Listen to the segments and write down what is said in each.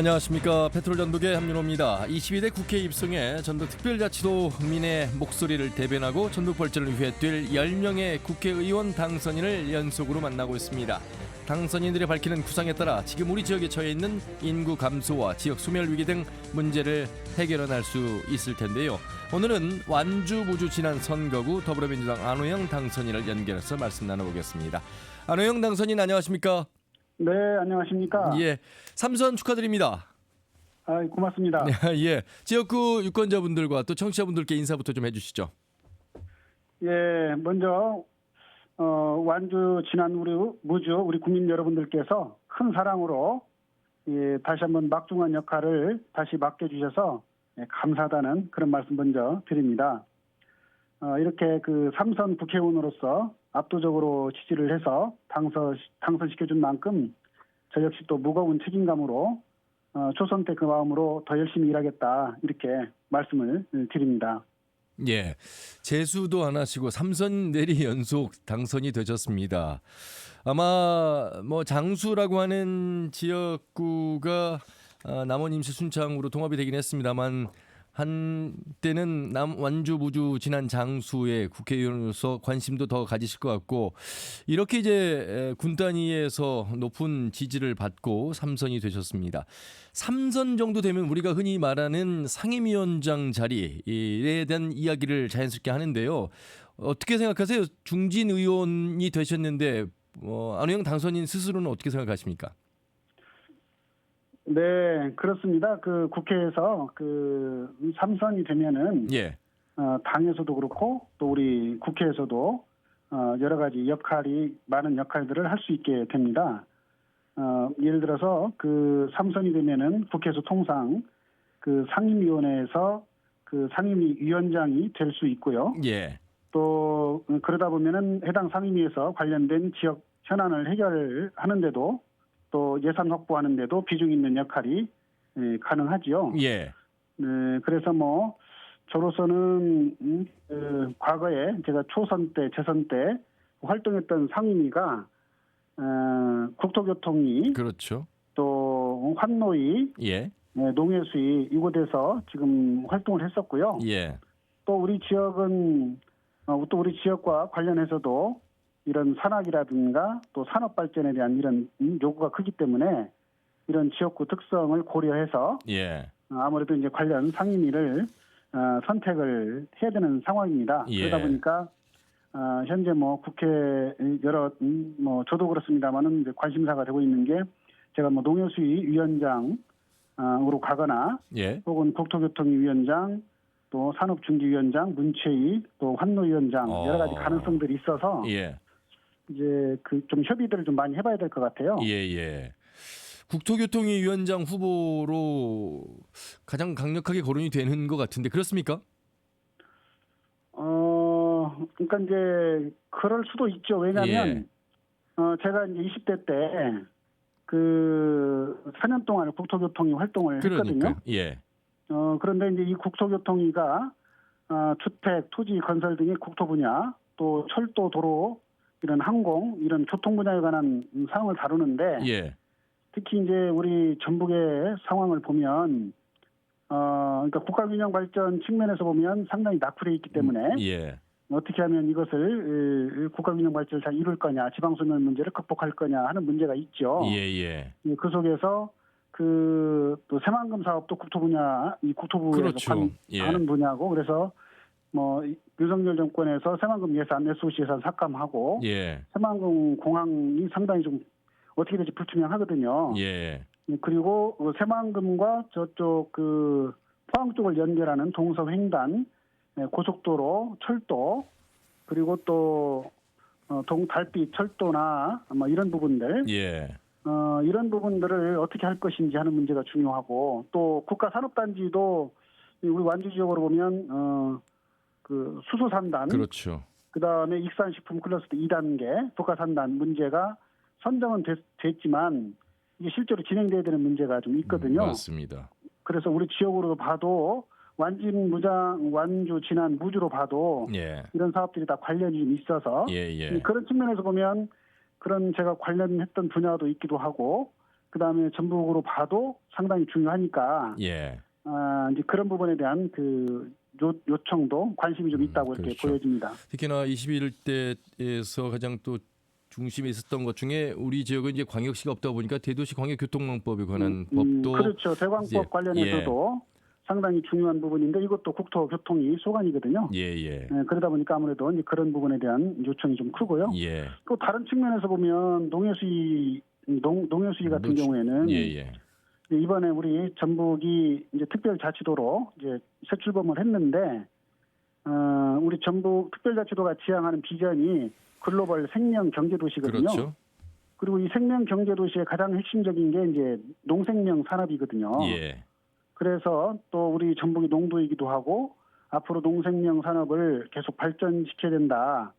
안녕하십니까. 페트롤 전북의 함윤호입니다. 22대 국회 입성에 전북 특별자치도민의 목소리를 대변하고 전북 발전을 위해 뛸 10명의 국회의원 당선인을 연속으로 만나고 있습니다. 당선인들이 밝히는 구상에 따라 지금 우리 지역에 처해 있는 인구 감소와 지역 소멸 위기 등 문제를 해결해낼 수 있을 텐데요. 오늘은 완주 무주 지난 선거구 더불어민주당 안호영 당선인을 연결해서 말씀 나눠보겠습니다. 안호영 당선인 안녕하십니까? 네, 안녕하십니까. 예, 3선 축하드립니다. 고맙습니다. 예, 지역구 유권자분들과 또 청취자분들께 인사부터 좀 해주시죠. 예, 먼저 완주 지난 우리 국민 여러분들께서 큰 사랑으로 다시 한번 막중한 역할을 다시 맡겨주셔서 감사하다는 그런 말씀 먼저 드립니다. 이렇게 그 3선 국회의원으로서 압도적으로 지지를 해서 당선시켜준 만큼 저 역시 또 무거운 책임감으로 초선 때 그 마음으로 더 열심히 일하겠다 이렇게 말씀을 드립니다. 예, 재수도 안 하시고 3선 내리 연속 당선이 되셨습니다. 아마 뭐 장수라고 하는 지역구가 남원 임시 순창으로 통합이 되긴 했습니다만 한때는 완주 무주 지난 장수의 국회의원으로서 관심도 더 가지실 것 같고 이렇게 이제 군 단위에서 높은 지지를 받고 3선이 되셨습니다. 3선 정도 되면 우리가 흔히 말하는 상임위원장 자리에 대한 이야기를 자연스럽게 하는데요. 어떻게 생각하세요? 중진 의원이 되셨는데 안호영 당선인 스스로는 어떻게 생각하십니까? 네, 그렇습니다. 그 국회에서 그 3선이 되면은 예. 당에서도 그렇고 또 우리 국회에서도 여러 가지 많은 역할들을 할 수 있게 됩니다. 예를 들어서 그 3선이 되면은 국회에서 통상 그 상임위원회에서 그 상임위원장이 될 수 있고요. 예. 또 그러다 보면은 해당 상임위에서 관련된 지역 현안을 해결하는데도 또 예산 확보하는데도 비중 있는 역할이 가능하지요. 예. 네, 그래서 뭐 저로서는 과거에 제가 초선 때, 재선 때 활동했던 상임위가 국토교통위, 그렇죠. 또 환노위, 예. 농해수위 이곳에서 지금 활동을 했었고요. 예. 또 우리 지역과 관련해서도 이런 산학이라든가 또 산업 발전에 대한 이런 요구가 크기 때문에 이런 지역구 특성을 고려해서 예. 아무래도 이제 관련 상임위를 선택을 해야 되는 상황입니다. 예. 그러다 보니까 현재 뭐 국회 저도 그렇습니다만은 이제 관심사가 되고 있는 게 제가 뭐 농해수위 위원장으로 가거나 예. 혹은 국토교통위 위원장 또 산업중기위원장, 문체위 또 환노위원장 여러 가지 가능성들이 있어서 예. 이제 그 좀 협의들을 좀 많이 해봐야 될 것 같아요. 예. 국토교통위 위원장 후보로 가장 강력하게 거론이 되는 것 같은데 그렇습니까? 그러니까 이제 그럴 수도 있죠. 왜냐하면 제가 이제 20대 때 그 4년 동안 국토교통위 활동을 했거든요. 예. 그런데 이제 이 국토교통위가 주택, 토지 건설 등의 국토 분야, 또 철도, 도로, 이런 항공, 이런 교통 분야에 관한 사항을 다루는데 예. 특히 이제 우리 전북의 상황을 보면 그러니까 국가균형 발전 측면에서 보면 상당히 낙후돼 있기 때문에 예. 어떻게 하면 이것을 국가균형 발전을 잘 이룰 거냐, 지방소멸 문제를 극복할 거냐 하는 문제가 있죠. 예. 그 속에서 또 새만금 사업도 국토부에서 그렇죠. 하는 분야고 그래서 뭐 윤석열 정권에서 새만금 예산, SOC 예산 삭감하고 예. 새만금 공항이 상당히 좀 어떻게 될지 불투명하거든요. 예. 그리고 새만금과 저쪽 그 포항 쪽을 연결하는 동서횡단 고속도로, 철도 그리고 또 달빛 철도나 뭐 이런 부분들 예. 이런 부분들을 어떻게 할 것인지 하는 문제가 중요하고 또 국가산업단지도 우리 완주 지역으로 보면 그 수소 3단 그렇죠. 그다음에 익산식품 클러스터 2단계 국가산단 문제가 선정은 됐지만 이게 실제로 진행돼야 되는 문제가 좀 있거든요. 맞습니다. 그래서 우리 지역으로 봐도 완주 지난 무주로 봐도 예. 이런 사업들이 다 관련이 좀 있어서 예. 그런 측면에서 보면 그런 제가 관련했던 분야도 있기도 하고 그다음에 전북으로 봐도 상당히 중요하니까 예. 이제 그런 부분에 대한 그 요청도 관심이 좀 있다고 이렇게 그렇죠. 보여집니다. 특히나 21대에서 가장 또 중심에 있었던 것 중에 우리 지역은 이제 광역시가 없다 보니까 대도시 광역교통망법에 관한 법도 그렇죠. 대광법 이제, 관련해서도 상당히 중요한 부분인데 이것도 국토교통이 소관이거든요. 예. 그러다 보니까 아무래도 이제 그런 부분에 대한 요청이 좀 크고요. 예. 또 다른 측면에서 보면 농해수위 같은 경우에는 예. 이번에 우리 전북이 이제 특별자치도로 이제 새 출범을 했는데 우리 전북 특별자치도가 지향하는 비전이 글로벌 생명 경제 도시거든요. 그렇죠. 그리고 이 생명 경제 도시의 가장 핵심적인 게 이제 농생명 산업이거든요. 예. 그래서 또 우리 전북이 농도이기도 하고 앞으로 농생명 산업을 계속 발전시켜야 된다.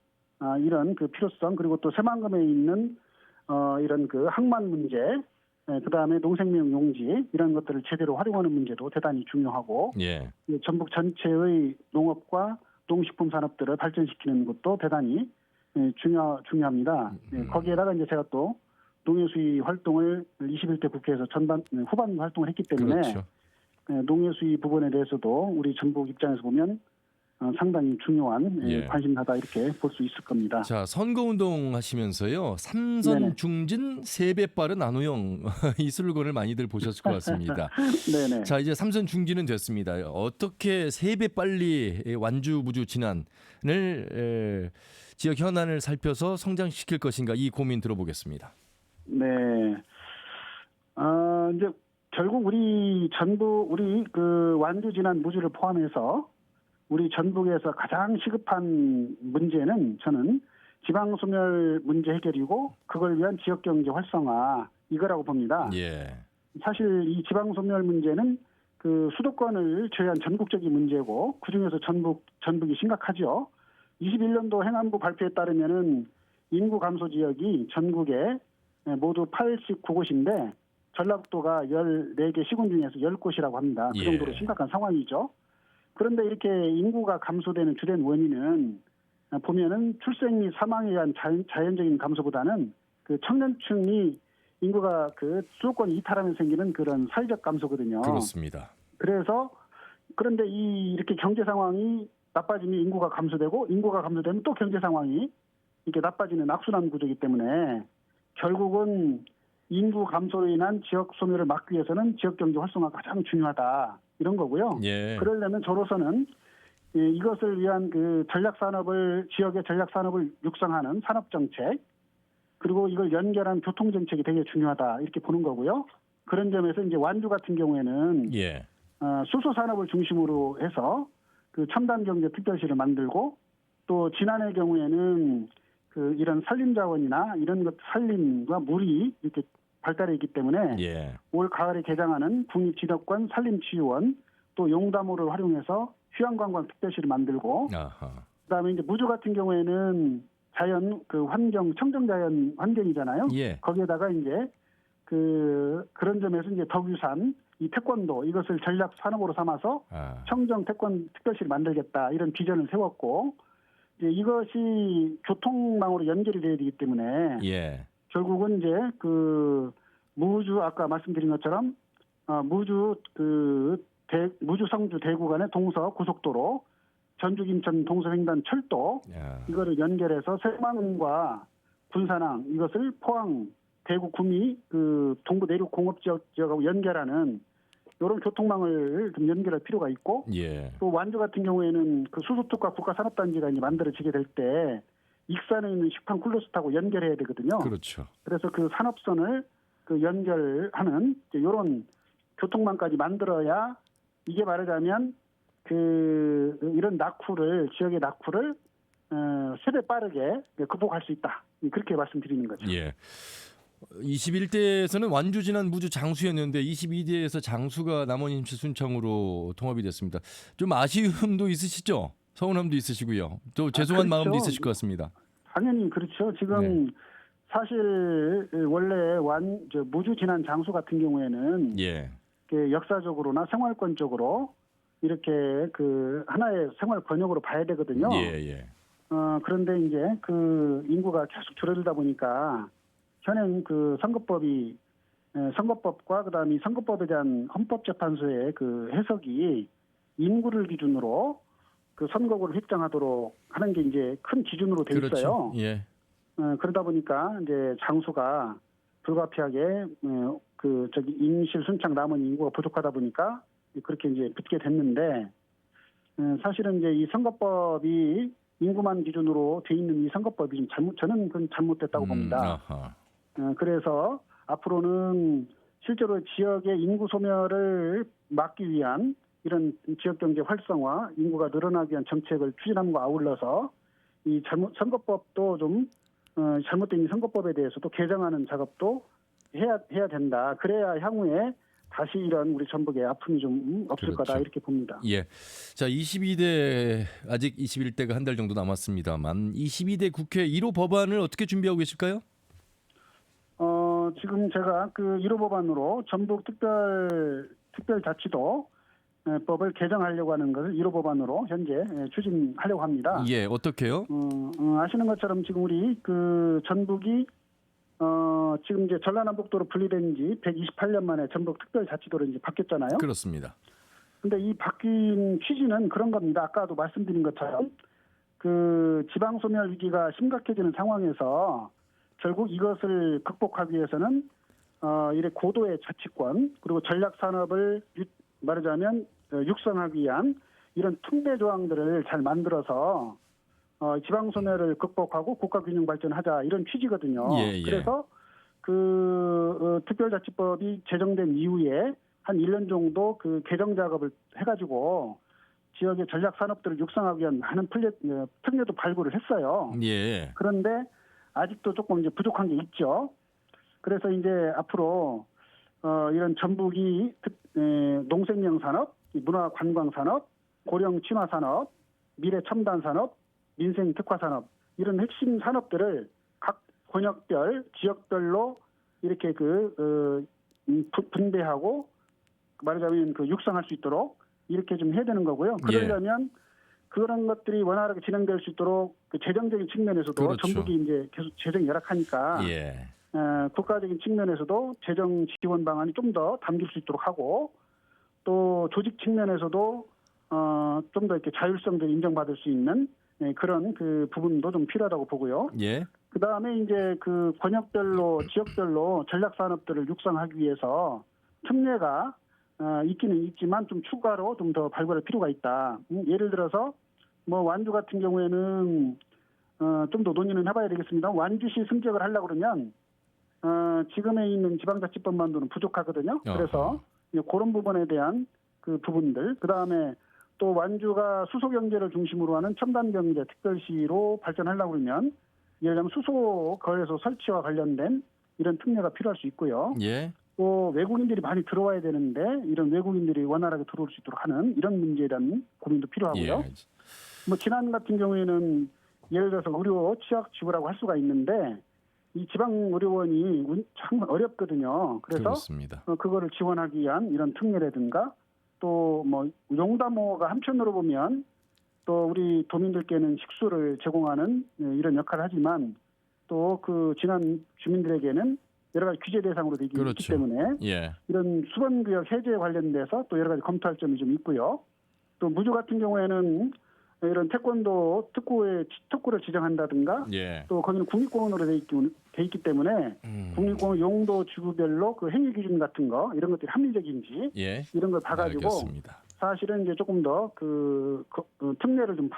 이런 그 필요성 그리고 또 새만금에 있는 이런 그 항만 문제, 그다음에 농생명 용지 이런 것들을 제대로 활용하는 문제도 대단히 중요하고 예. 전북 전체의 농업과 농식품 산업들을 발전시키는 것도 대단히 중요합니다. 거기에다가 이제 제가 또 농해수위 활동을 21대 국회에서 후반 활동을 했기 때문에 그렇죠. 농해수위 부분에 대해서도 우리 전북 입장에서 보면 상당히 중요한 예. 관심사다 이렇게 볼 수 있을 겁니다. 자, 선거운동 하시면서요. 삼선 네네. 중진 세 배 빠른 안호영 이 슬로건을 많이들 보셨을 것 같습니다. 네네. 자, 이제 삼선 중진은 됐습니다. 어떻게 세 배 빨리 완주 무주 진안을 지역 현안을 살펴서 성장시킬 것인가 이 고민 들어보겠습니다. 네. 이제 결국 우리 그 완주 진안 무주를 포함해서 우리 전북에서 가장 시급한 문제는 저는 지방소멸 문제 해결이고 그걸 위한 지역경제 활성화 이거라고 봅니다. 예. 사실 이 지방소멸 문제는 그 수도권을 제외한 전국적인 문제고 그중에서 전북이 심각하죠. 21년도 행안부 발표에 따르면은 인구 감소 지역이 전국에 모두 89곳인데 전라북도가 14개 시군 중에서 10곳이라고 합니다. 그 정도로 심각한 상황이죠. 그런데 이렇게 인구가 감소되는 주된 원인은 보면은 출생 및 사망에 의한 자연적인 감소보다는 그 청년층이 인구가 그 수도권 이탈하면 생기는 그런 사회적 감소거든요. 그렇습니다. 그래서 그런데 이렇게 경제 상황이 나빠지면 인구가 감소되면 또 경제 상황이 이렇게 나빠지는 악순환 구조이기 때문에 결국은 인구 감소로 인한 지역 소멸을 막기 위해서는 지역 경제 활성화가 가장 중요하다 이런 거고요. 예. 그러려면 저로서는 이것을 위한 그 지역의 전략 산업을 육성하는 산업 정책 그리고 이걸 연결한 교통 정책이 되게 중요하다 이렇게 보는 거고요. 그런 점에서 이제 완주 같은 경우에는 수소 산업을 중심으로 해서 그 첨단 경제 특별시를 만들고 또 진안의 경우에는 그 이런 산림 자원이나 이런 것 산림과 물이 이렇게 발달해 있기 때문에 올 가을에 개장하는 국립지덕관 산림치유원 또 용담호를 활용해서 휴양관광 특별시를 만들고 그다음에 이제 무주 같은 경우에는 자연 그 환경 청정자연 환경이잖아요. 거기에다가 이제 그런 점에서 이제 덕유산 이 태권도 이것을 전략 산업으로 삼아서 청정 태권 특별시를 만들겠다 이런 비전을 세웠고 이제 이것이 교통망으로 연결이 돼야 되기 때문에 결국은 이제 그 무주 아까 말씀드린 것처럼 무주 무주 성주 대구 간의 동서 고속도로 전주 김천 동서횡단 철도 이거를 연결해서 새만금과 군산항 이것을 포항 대구 구미 그 동부 내륙 공업 지역하고 연결하는 이런 교통망을 좀 연결할 필요가 있고 또 완주 같은 경우에는 그 수소특화 국가산업단지가 이제 만들어지게 될 때 익산에 있는 식판 쿨러스트하고 연결해야 되거든요. 그렇죠. 그래서 그 산업선을 그 연결하는 이런 교통망까지 만들어야 이게 말하자면 그 이런 지역의 낙후를 3배 빠르게 극복할 수 있다. 그렇게 말씀드리는 거죠. 21대에서는 완주 진안 무주 장수였는데 22대에서 장수가 남원임시 순창으로 통합이 됐습니다. 좀 아쉬움도 있으시죠? 서운함도 있으시고요. 또 죄송한 그렇죠. 마음도 있으실 것 같습니다. 당연히 그렇죠. 지금 사실 원래 무주 진안 장수 같은 경우에는 역사적으로나 생활권적으로 이렇게 그 하나의 생활 권역으로 봐야 되거든요. 그런데 이제 그 인구가 계속 줄어들다 보니까 현행 그 선거법이 선거법과 그다음에 이 선거법에 대한 헌법재판소의 그 해석이 인구를 기준으로 그 선거구를 획정하도록 하는 게 이제 큰 기준으로 돼 그렇죠. 있어요. 예. 그러다 보니까 이제 장수가 불가피하게 임실 순창 남은 인구가 부족하다 보니까 그렇게 이제 붙게 됐는데 사실은 이제 이 선거법이 인구만 기준으로 돼 있는 이 선거법이 좀 저는 그건 잘못됐다고 봅니다. 아하. 그래서 앞으로는 실제로 지역의 인구 소멸을 막기 위한 이런 지역 경제 활성화, 인구가 늘어나기 위한 정책을 추진함과 아울러서 이 선거법도 좀 잘못된 이 선거법에 대해서도 개정하는 작업도 해야 된다. 그래야 향후에 다시 이런 우리 전북에 아픔이 좀 없을 그렇죠. 거다 이렇게 봅니다. 예. 자, 22대 아직 21대가 한 달 정도 남았습니다만 22대 국회 1호 법안을 어떻게 준비하고 계실까요? 지금 제가 그 1호 법안으로 전북 특별자치도 법을 개정하려고 하는 것을 1호 법안으로 현재 추진하려고 합니다. 예, 어떻게요? 아시는 것처럼 지금 우리 그 전북이 지금 이제 전라남북도로 분리된 지 128년 만에 전북 특별자치도로 이제 바뀌었잖아요. 그렇습니다. 근데 이 바뀐 취지는 그런 겁니다. 아까도 말씀드린 것처럼 그 지방 소멸 위기가 심각해지는 상황에서 결국 이것을 극복하기 위해서는 이래 고도의 자치권 그리고 전략 산업을 말하자면 육성하기 위한 이런 특례 조항들을 잘 만들어서 지방 소멸을 극복하고 국가 균형 발전하자 이런 취지거든요. 예, 예. 그래서 특별자치법이 제정된 이후에 한 1년 정도 그 개정 작업을 해가지고 지역의 전략 산업들을 육성하기 위한 많은 특례도 발굴을 했어요. 예. 그런데 아직도 조금 이제 부족한 게 있죠. 그래서 이제 앞으로 이런 전북이 농생명 산업, 문화관광 산업, 고령 친화 산업, 미래 첨단 산업, 민생 특화 산업 이런 핵심 산업들을 각 권역별, 지역별로 이렇게 분배하고 말하자면 육성할 수 있도록 이렇게 좀 해야 되는 거고요. 그러려면 그런 것들이 원활하게 진행될 수 있도록 그 재정적인 측면에서도 그렇죠. 전북이 이제 계속 재정이 열악하니까 예. 국가적인 측면에서도 재정 지원 방안이 좀 더 담길 수 있도록 하고 또 조직 측면에서도 좀 더 이렇게 자율성들을 인정받을 수 있는 그런 그 부분도 좀 필요하다고 보고요. 예. 그 다음에 이제 그 권역별로 지역별로 전략 산업들을 육성하기 위해서 특례가 있기는 있지만 좀 추가로 좀 더 발굴할 필요가 있다. 예를 들어서 뭐 완주 같은 경우에는 좀 더 논의는 해봐야 되겠습니다. 완주시 승격을 하려고 그러면 지금에 있는 지방자치법만으로는 부족하거든요. 그래서 그런 부분에 대한 그 부분들, 그 다음에 또 완주가 수소경제를 중심으로 하는 첨단경제 특별시로 발전하려고 그러면 예를 들면 수소 거래소 설치와 관련된 이런 특례가 필요할 수 있고요. 예. 또 외국인들이 많이 들어와야 되는데 이런 외국인들이 원활하게 들어올 수 있도록 하는 이런 문제에 대한 고민도 필요하고요. 예. 뭐 지난 같은 경우에는 예를 들어서 의료 취약 지구라고 할 수가 있는데 이 지방 의료원이 참 어렵거든요. 그래서 그렇습니다. 그거를 지원하기 위한 이런 특례라든가 또 뭐 용담호가 한편으로 보면 또 우리 도민들께는 식수를 제공하는 이런 역할을 하지만 또 그 지난 주민들에게는 여러 가지 규제 대상으로 되기 그렇죠. 있기 때문에 예. 이런 수번구역 해제 관련돼서 또 여러 가지 검토할 점이 좀 있고요. 또 무주 같은 경우에는 이런 태권도 특구를 지정한다든가 예. 또 거기는 국립공원으로 돼 있기 때문에 국립공원 용도 지구별로 그 행위 기준 같은 거 이런 것들이 합리적인지 예. 이런 걸 봐가지고 알겠습니다. 사실은 이제 조금 더 특례를 좀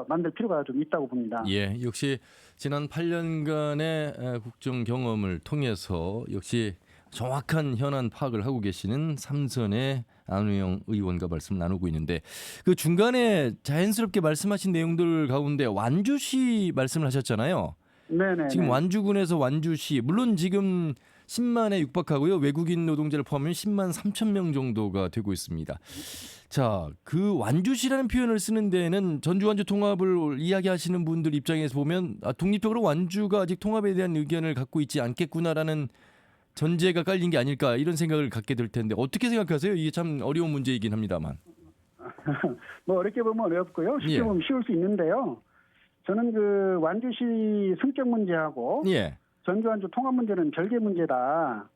만들 필요가 좀 있다고 봅니다. 예, 역시 지난 8년간의 국정 경험을 통해서 역시 정확한 현안 파악을 하고 계시는 삼선의 안우영 의원과 말씀 나누고 있는데 그 중간에 자연스럽게 말씀하신 내용들 가운데 완주시 말씀을 하셨잖아요. 네네. 지금 완주군에서 완주시 물론 지금 10만에 육박하고요. 외국인 노동자를 포함하면 10만 3천 명 정도가 되고 있습니다. 자, 그 완주시라는 표현을 쓰는 데에는 전주 완주 통합을 이야기하시는 분들 입장에서 보면 독립적으로 완주가 아직 통합에 대한 의견을 갖고 있지 않겠구나라는 전제가 깔린 게 아닐까 이런 생각을 갖게 될 텐데 어떻게 생각하세요? 이게 참 어려운 문제이긴 합니다만. 뭐 어렵게 보면 어렵고요. 쉽게 예. 보면 쉬울 수 있는데요. 저는 그 완주시 승격 문제하고 예. 전주 완주 통합 문제는 별개 문제다.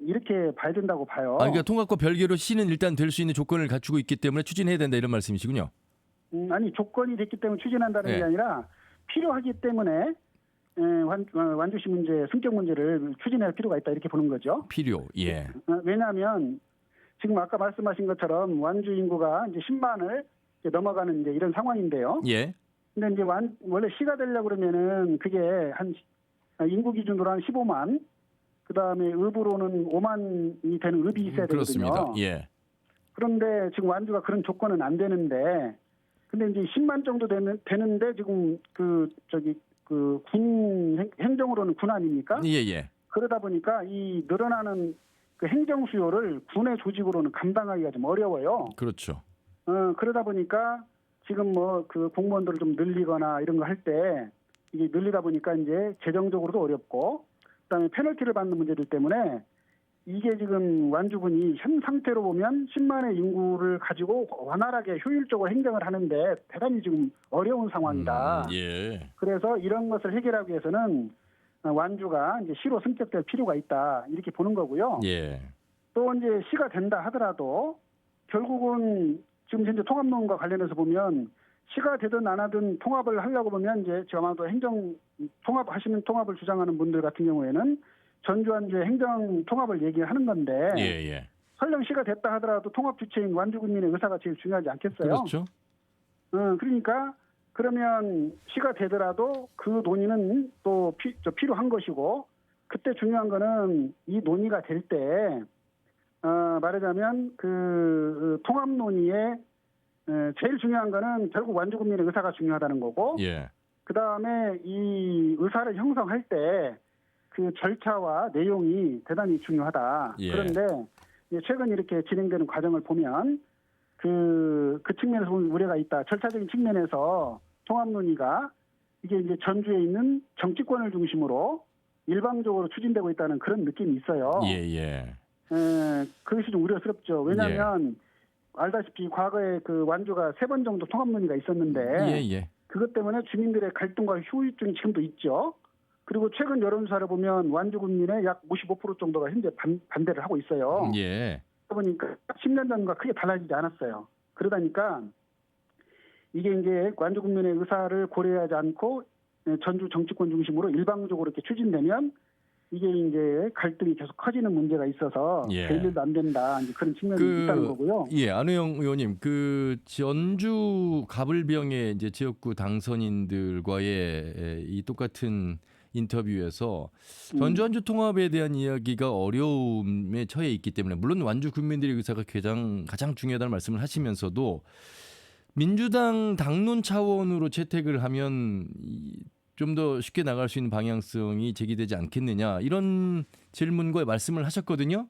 이렇게 봐야 된다고 봐요. 그러니까 통합과 별개로 시는 일단 될 수 있는 조건을 갖추고 있기 때문에 추진해야 된다 이런 말씀이시군요. 아니 조건이 됐기 때문에 추진한다는 네. 게 아니라 필요하기 때문에 완주시 문제, 승격 문제를 추진할 필요가 있다 이렇게 보는 거죠. 필요. 예. 왜냐하면 지금 아까 말씀하신 것처럼 완주 인구가 이제 10만을 넘어가는 이제 이런 상황인데요. 예. 근데 이제 원래 시가 되려고 그러면은 그게 한 인구 기준으로 한 15만, 그 다음에 읍으로는 5만이 되는 읍이 있어야 되거든요. 그렇습니다. 예. 그런데 지금 완주가 그런 조건은 안 되는데, 근데 이제 10만 정도 되는데 지금 군 행정으로는 군 아닙니까? 예. 그러다 보니까 이 늘어나는 그 행정 수요를 군의 조직으로는 감당하기가 좀 어려워요. 그렇죠. 그러다 보니까 지금 뭐 그 공무원들을 좀 늘리거나 이런 거 할 때 이게 늘리다 보니까 이제 재정적으로도 어렵고, 그다음에 페널티를 받는 문제들 때문에 이게 지금 완주군이 현 상태로 보면 10만의 인구를 가지고 원활하게 효율적으로 행정을 하는데 대단히 지금 어려운 상황이다. 예. 그래서 이런 것을 해결하기 위해서는 완주가 이제 시로 승격될 필요가 있다 이렇게 보는 거고요. 예. 또 이제 시가 된다 하더라도 결국은 지금 현재 통합론과 관련해서 보면 시가 되든 안 하든 통합을 하려고 보면 이제 아마도 행정 통합하시는 통합을 주장하는 분들 같은 경우에는 전주완주의 행정 통합을 얘기하는 건데 예. 설령 시가 됐다 하더라도 통합 주체인 완주군민의 의사가 제일 중요하지 않겠어요? 그렇죠. 그러니까 그러면 시가 되더라도 그 논의는 또 필요한 것이고, 그때 중요한 거는 이 논의가 될 때 말하자면 그 통합 논의에 제일 중요한 거는 결국 완주군민의 의사가 중요하다는 거고, 예. 그 다음에 이 의사를 형성할 때 그 절차와 내용이 대단히 중요하다. 예. 그런데 최근 이렇게 진행되는 과정을 보면 그 측면에서 보면 우려가 있다. 절차적인 측면에서 통합 논의가 이게 이제 전주에 있는 정치권을 중심으로 일방적으로 추진되고 있다는 그런 느낌이 있어요. 예. 그것이 좀 우려스럽죠. 왜냐하면 알다시피 과거에 그 완주가 3번 정도 통합 논의가 있었는데 예. 그것 때문에 주민들의 갈등과 후유증이 지금도 있죠. 그리고 최근 여론조사를 보면 완주 군민의 약 55% 정도가 현재 반대를 하고 있어요. 예. 그러다 보니까 10년 전과 크게 달라지지 않았어요. 그러다니까 이게 이제 완주 국민의 의사를 고려하지 않고 전주 정치권 중심으로 일방적으로 이렇게 추진되면 이게 이제 갈등이 계속 커지는 문제가 있어서 될 일도 안 된다. 이제 그런 측면이 있다는 거고요. 예, 안우영 의원님, 그 전주 가불병의 이제 지역구 당선인들과의 이 똑같은 인터뷰에서 전주 완주 통합에 대한 이야기가 어려움에 처해 있기 때문에 물론 완주 국민들의 의사가 가장 중요하다는 말씀을 하시면서도 민주당 당론 차원으로 채택을 하면 좀 더 쉽게 나갈 수 있는 방향성이 제기되지 않겠느냐 이런 질문과 말씀을 하셨거든요.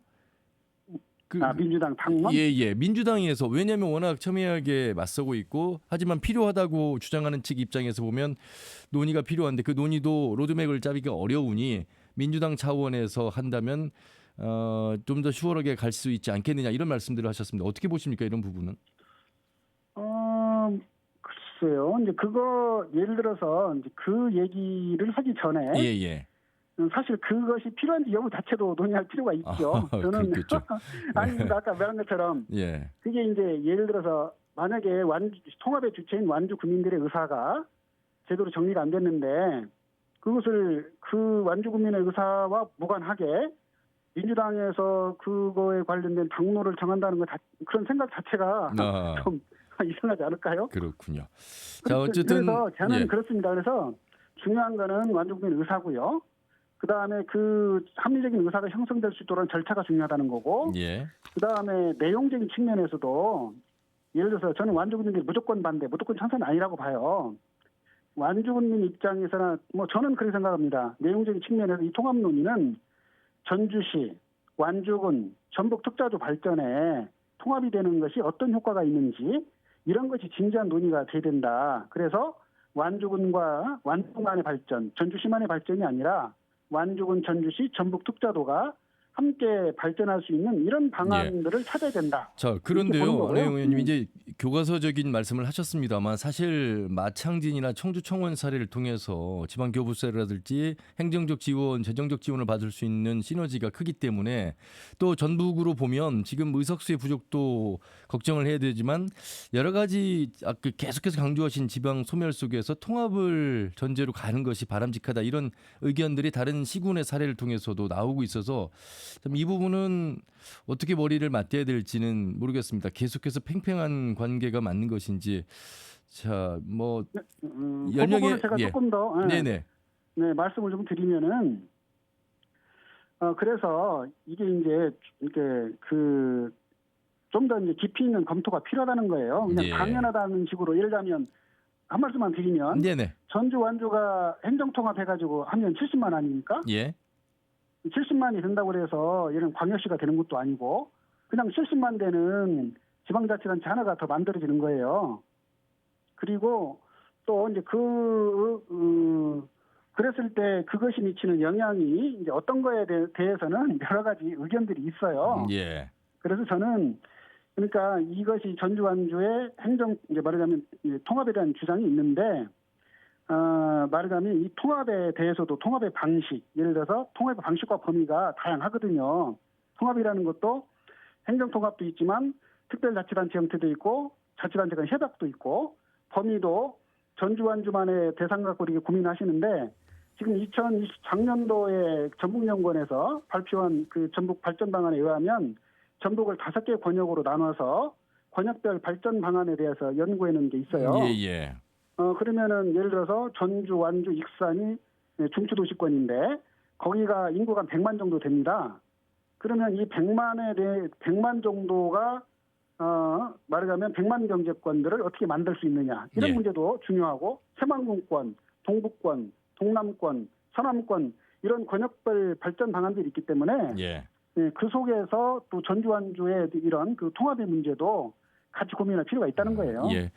민주당 당원? 예. 민주당에서 왜냐하면 워낙 첨예하게 맞서고 있고 하지만 필요하다고 주장하는 측 입장에서 보면 논의가 필요한데 그 논의도 로드맵을 짜기가 어려우니 민주당 차원에서 한다면 좀 더 수월하게 갈 수 있지 않겠느냐 이런 말씀들을 하셨습니다. 어떻게 보십니까 이런 부분은? 글쎄요. 이제 그거 예를 들어서 이제 그 얘기를 하기 전에 예. 사실 그것이 필요한지 여부 자체도 논의할 필요가 있죠. 저는 아니 아까 말한 것처럼 그게 이제 예를 들어서 만약에 통합의 주체인 완주 국민들의 의사가 제대로 정리가 안 됐는데 그것을 그 완주 국민의 의사와 무관하게 민주당에서 그거에 관련된 당론을 정한다는 것 그런 생각 자체가 좀 이상하지 않을까요? 그렇군요. 자, 어쨌든 그래서 저는 그렇습니다. 그래서 중요한 거는 완주 국민의 의사고요. 그다음에 그 합리적인 의사가 형성될 수 있도록 절차가 중요하다는 거고, 그다음에 내용적인 측면에서도 예를 들어서 저는 완주군민들이 무조건 반대, 무조건 찬성은 아니라고 봐요. 완주군민 입장에서는 뭐 저는 그렇게 생각합니다. 내용적인 측면에서 이 통합 논의는 전주시, 완주군, 전북 특자주 발전에 통합이 되는 것이 어떤 효과가 있는지 이런 것이 진지한 논의가 돼야 된다. 그래서 완주군과 완주만의 발전, 전주시만의 발전이 아니라 완주군, 전주시, 전북 특자도가 함께 발전할 수 있는 이런 방안들을 찾아야 된다. 자, 이렇게 보는 그런데요, 거고요. 네, 의원님 이제 교과서적인 말씀을 하셨습니다만 사실 마창진이나 청주청원 사례를 통해서 지방교부세라든지 행정적 지원, 재정적 지원을 받을 수 있는 시너지가 크기 때문에 또 전북으로 보면 지금 의석수의 부족도 걱정을 해야 되지만 여러 가지 계속해서 강조하신 지방 소멸 속에서 통합을 전제로 가는 것이 바람직하다 이런 의견들이 다른 시군의 사례를 통해서도 나오고 있어서 참 이 부분은 어떻게 머리를 맞대야 될지는 모르겠습니다. 계속해서 팽팽한 관계가 맞는 것인지. 자, 뭐 그 열명의 부분은 제가 조금 더 네네. 네, 말씀을 좀 드리면은 그래서 이게 이제 이렇게 그 좀 더 이제 깊이 있는 검토가 필요하다는 거예요. 그냥 예. 당연하다는 식으로 예를 들면 한 말씀만 드리면 네네. 전주 완주가 행정통합해가지고 하면 70만 아닙니까? 예. 70만이 된다고 해서 얘는 광역시가 되는 것도 아니고 그냥 70만 되는 지방자치단체 하나가 더 만들어지는 거예요. 그리고 또 이제 그랬을 때 그것이 미치는 영향이 이제 어떤 거에 대해서는 여러 가지 의견들이 있어요. 예. 그래서 저는 그러니까 이것이 전주 완주의 행정 이제 말하자면 통합에 대한 주장이 있는데 말하자면 이 통합에 대해서도 통합의 방식, 예를 들어서 통합의 방식과 범위가 다양하거든요. 통합이라는 것도 행정통합도 있지만 특별자치단체 형태도 있고 자치단체 간 협약도 있고 범위도 전주 완주만의 대상 갖고 이렇게 고민하시는데 지금 2020 작년도에 전북연구원에서 발표한 그 전북 발전 방안에 의하면 전북을 5개 권역으로 나눠서 권역별 발전 방안에 대해서 연구해 놓은 게 있어요. 예. 그러면은 예를 들어서 전주, 완주, 익산이 중추도시권인데 거기가 인구가 100만 정도 됩니다. 그러면 이 100만 정도가 말하자면 100만 경제권들을 어떻게 만들 수 있느냐 이런 예. 문제도 중요하고 새만금권, 동북권, 동남권, 서남권 이런 권역별 발전 방안들이 있기 때문에 예. 그 속에서 또 전주 완주의 이런 그 통합의 문제도 같이 고민할 필요가 있다는 거예요. 예.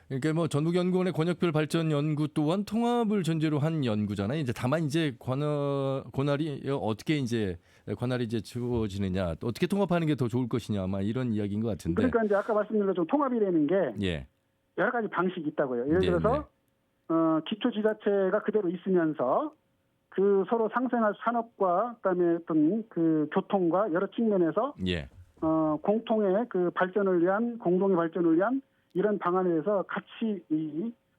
그러니까 뭐 전북연구원의 권역별 발전 연구 또한 통합을 전제로 한 연구잖아요. 이제 다만 이제 관할이 어떻게 이제 관할이 이제 주어지느냐, 또 어떻게 통합하는 게 더 좋을 것이냐, 아마 이런 이야기인 것 같은데. 그러니까 이제 아까 말씀드린 것처럼 통합이라는 게 예. 여러 가지 방식이 있다고요. 예를 네, 들어서 기초지자체가 그대로 있으면서 그 서로 상생할 산업과 그다음에 어떤 그 교통과 여러 측면에서 예. 공통의 그 발전을 위한 공동의 발전을 위한 이런 방안에 대해서 같이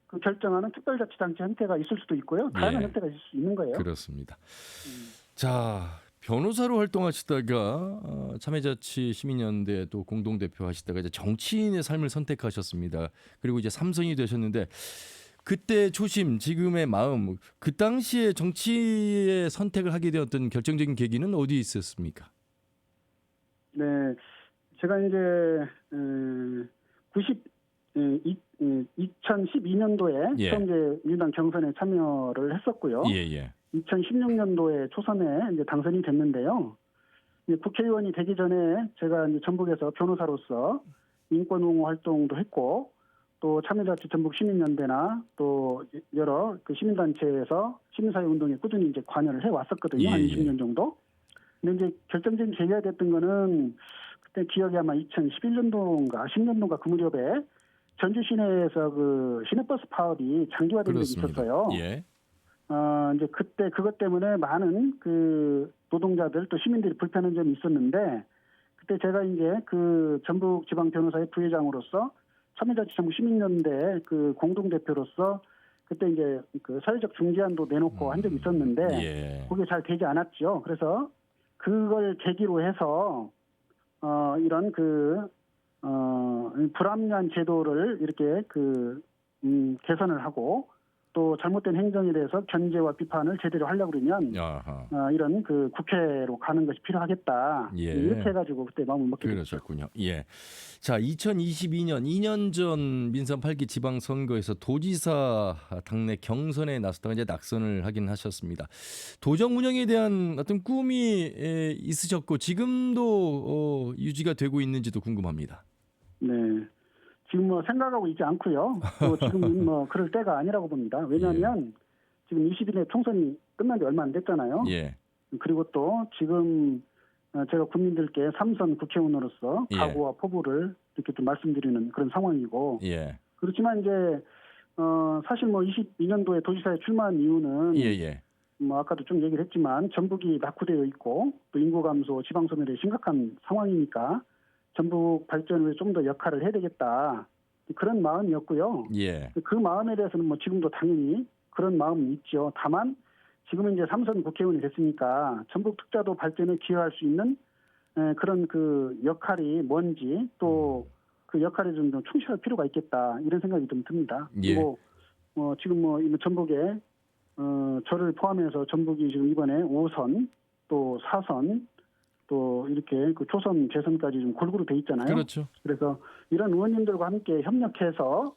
그 결정하는 특별자치단체 형태가 있을 수도 있고요. 다양한 예. 형태가 있을 수 있는 거예요. 그렇습니다. 자, 변호사로 활동하시다가 참여자치 시민연대 또 공동대표 하시다가 이제 정치인의 삶을 선택하셨습니다. 그리고 이제 삼선이 되셨는데 그때 초심, 지금의 마음, 그 당시에 정치의 선택을 하게 되었던 결정적인 계기는 어디에 있었습니까? 네, 제가 이제 2012년도에 예. 처음 이제 민주당 경선에 참여를 했었고요. 예. 2016년도에 초선에 이제 당선이 됐는데요. 이제 국회의원이 되기 전에 제가 이제 전북에서 변호사로서 인권 옹호 활동도 했고 또 참여자치 전북 시민연대나 또 여러 그 시민단체에서 시민사회 운동에 꾸준히 이제 관여를 해 왔었거든요. 한 20년 정도. 근데 이제 결정적인 계기가 됐던 거는 그때 기억이 아마 2011년도인가 10년도인가 그 무렵에 전주 시내에서 그 시내버스 파업이 장기화된 적이 있었어요. 예. 이제 그때 그것 때문에 많은 그 노동자들 또 시민들이 불편한 점이 있었는데 그때 제가 이제 그 전북 지방 변호사의 부회장으로서 참여자치 전북 시민연대 그 공동대표로서 그때 이제 그 사회적 중재안도 내놓고 한 적이 있었는데 예. 그게 잘 되지 않았죠. 그래서 그걸 계기로 해서 이런 불합리한 제도를 이렇게 개선을 하고 또 잘못된 행정에 대해서 견제와 비판을 제대로 하려고 그러면 이런 그 국회로 가는 것이 필요하겠다. 예. 이렇게 해가지고 그때 마음을 먹게 됐죠. 그러셨군요. 예. 자, 2022년 2년 전 민선 8기 지방선거에서 도지사 당내 경선에 나섰다가 이제 낙선을 하긴 하셨습니다. 도정 운영에 대한 어떤 꿈이 있으셨고 지금도 유지가 되고 있는지도 궁금합니다. 네. 지금 뭐 생각하고 있지 않고요. 또 지금은 뭐 그럴 때가 아니라고 봅니다. 왜냐하면 지금 20일에 총선이 끝난 지 얼마 안 됐잖아요. 예. 그리고 또 지금 제가 국민들께 3선 국회의원으로서 예. 각오와 포부를 이렇게 좀 말씀드리는 그런 상황이고 예. 그렇지만 이제 사실 뭐 22년도에 도지사에 출마한 이유는 예. 뭐 아까도 좀 얘기를 했지만 전북이 낙후되어 있고 또 인구 감소, 지방 소멸이 심각한 상황이니까 전북 발전을 위해 좀 더 역할을 해야 되겠다 그런 마음이었고요. 예. 그 마음에 대해서는 뭐 지금도 당연히 그런 마음은 있죠. 다만 지금은 이제 3선 국회의원이 됐으니까 전북 특자도 발전에 기여할 수 있는 그런 그 역할이 뭔지 또 그 역할에 좀 충실할 필요가 있겠다 이런 생각이 좀 듭니다. 예. 그리고 지금 뭐 전북에 저를 포함해서 전북이 지금 이번에 5선 또 4선 또 이렇게 그 초선 재선까지 좀 골고루 돼 있잖아요. 그렇죠. 그래서 이런 의원님들과 함께 협력해서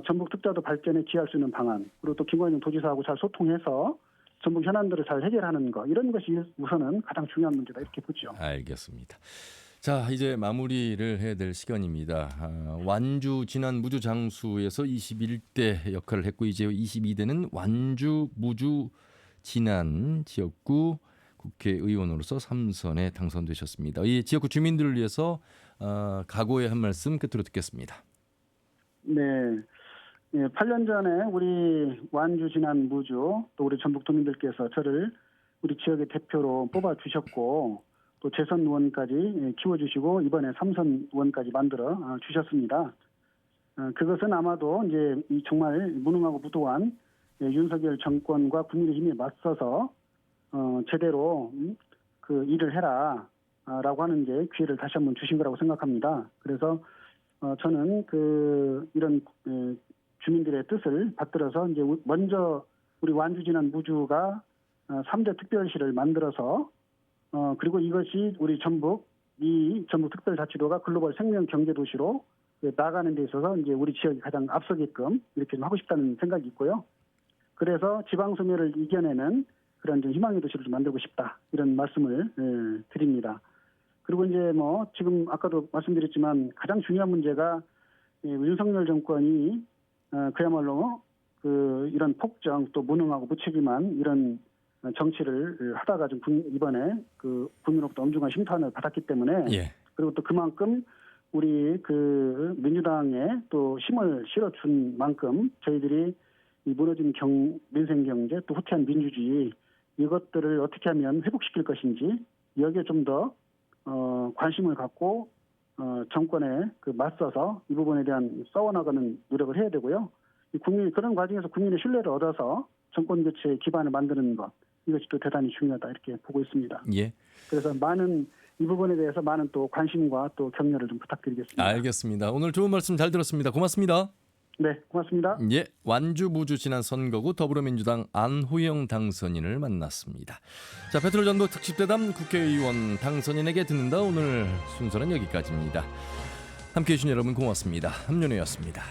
전북 특자도 발전에 기여할 수 있는 방안 그리고 또 김관영 도지사하고 잘 소통해서 전북 현안들을 잘 해결하는 거 이런 것이 우선은 가장 중요한 문제다 이렇게 보죠. 알겠습니다. 자, 이제 마무리를 해야 될 시간입니다. 완주 지난 무주 장수에서 21대 역할을 했고 이제 22대는 완주 무주 지난 지역구 국회의원으로서 3선에 당선되셨습니다. 이 지역구 주민들을 위해서 각오의 한 말씀 끝으로 듣겠습니다. 네. 8년 전에 우리 완주 지난 무주 또 우리 전북 도민들께서 저를 우리 지역의 대표로 뽑아 주셨고 또 재선 의원까지 키워주시고 이번에 3선 의원까지 만들어 주셨습니다. 그것은 아마도 이제 이 정말 무능하고 무도한 윤석열 정권과 국민의 힘에 맞서서 제대로 그 일을 해라라고 하는 이제 기회를 다시 한번 주신 거라고 생각합니다. 그래서 저는 그 이런 주민들의 뜻을 받들어서 이제 먼저 우리 완주 지난 무주가 3대 특별시를 만들어서 그리고 이것이 우리 전북 특별자치도가 글로벌 생명 경제 도시로 나가는 데 있어서 이제 우리 지역이 가장 앞서게끔 이렇게 좀 하고 싶다는 생각이 있고요. 그래서 지방 소멸을 이겨내는 그런 좀 희망의 도시를 좀 만들고 싶다 이런 말씀을 드립니다. 그리고 이제 뭐 지금 아까도 말씀드렸지만 가장 중요한 문제가 윤석열 정권이 그야말로 그 이런 폭정 또 무능하고 무책임한 이런 정치를 하다가 좀 이번에 그 국민으로부터 엄중한 심판을 받았기 때문에 예. 그리고 또 그만큼 우리 그 민주당에 또 힘을 실어준 만큼 저희들이 이 무너진 민생 경제 또 후퇴한 민주주의 이것들을 어떻게 하면 회복시킬 것인지 여기에 좀 더 관심을 갖고 정권에 그 맞서서 이 부분에 대한 싸워나가는 노력을 해야 되고요. 그런 과정에서 국민의 신뢰를 얻어서 정권 교체의 기반을 만드는 것 이것이 또 대단히 중요하다 이렇게 보고 있습니다. 예. 그래서 이 부분에 대해서 많은 또 관심과 또 격려를 좀 부탁드리겠습니다. 알겠습니다. 오늘 좋은 말씀 잘 들었습니다. 고맙습니다. 네, 고맙습니다. 예, 완주 무주 지난 선거구 더불어민주당 안호영 당선인을 만났습니다. 자, 페트롤 전도 특집대담 국회의원 당선인에게 듣는다. 오늘 순서는 여기까지입니다. 함께해 주신 여러분 고맙습니다. 함윤호였습니다.